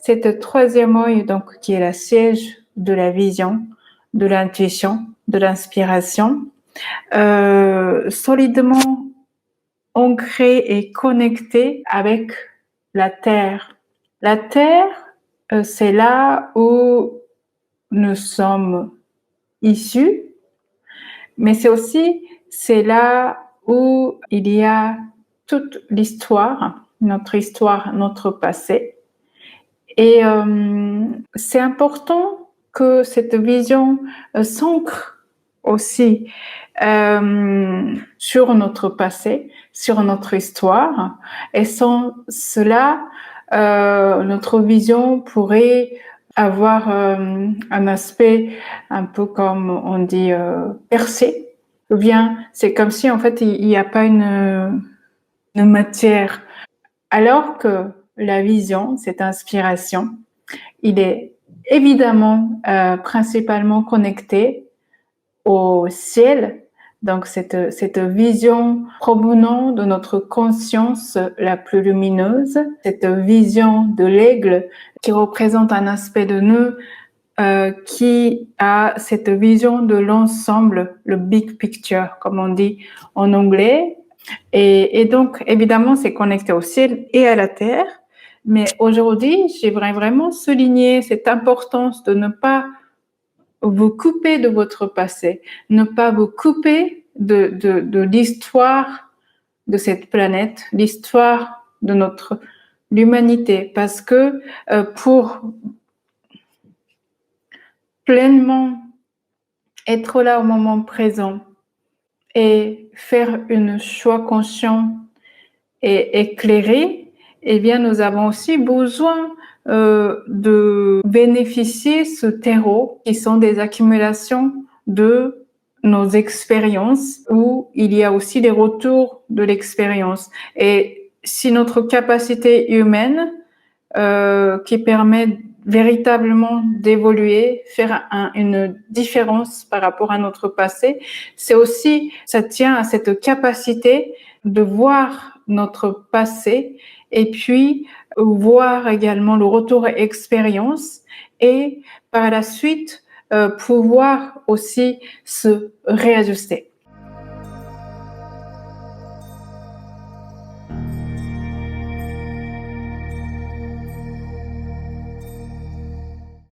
Cette troisième œil, donc, qui est la siège de la vision, de l'intuition, de l'inspiration, solidement ancré et connecté avec la Terre. La Terre, c'est là où nous sommes issus, mais c'est là où il y a toute l'histoire, notre passé. Et c'est important que cette vision s'ancre aussi sur notre passé, sur notre histoire. Et sans cela, notre vision pourrait avoir un aspect un peu comme on dit percé. Ou bien c'est comme si en fait il n'y a pas une matière. Alors que la vision, cette inspiration, il est évidemment principalement connecté au ciel, donc cette vision provenant de notre conscience la plus lumineuse, cette vision de l'aigle qui représente un aspect de nous qui a cette vision de l'ensemble, le big picture, comme on dit en anglais. Et donc, évidemment, c'est connecté au ciel et à la terre. Mais aujourd'hui, j'aimerais vraiment souligner cette importance de ne pas vous couper de votre passé, ne pas vous couper de l'histoire de cette planète, l'histoire de l'humanité, parce que pour pleinement être là au moment présent et faire un choix conscient et éclairé, eh bien, nous avons aussi besoin de bénéficier ce terreau qui sont des accumulations de nos expériences où il y a aussi des retours de l'expérience. Et si notre capacité humaine qui permet véritablement d'évoluer, faire une différence par rapport à notre passé, ça tient à cette capacité de voir notre passé et puis voir également le retour expérience et par la suite pouvoir aussi se réajuster.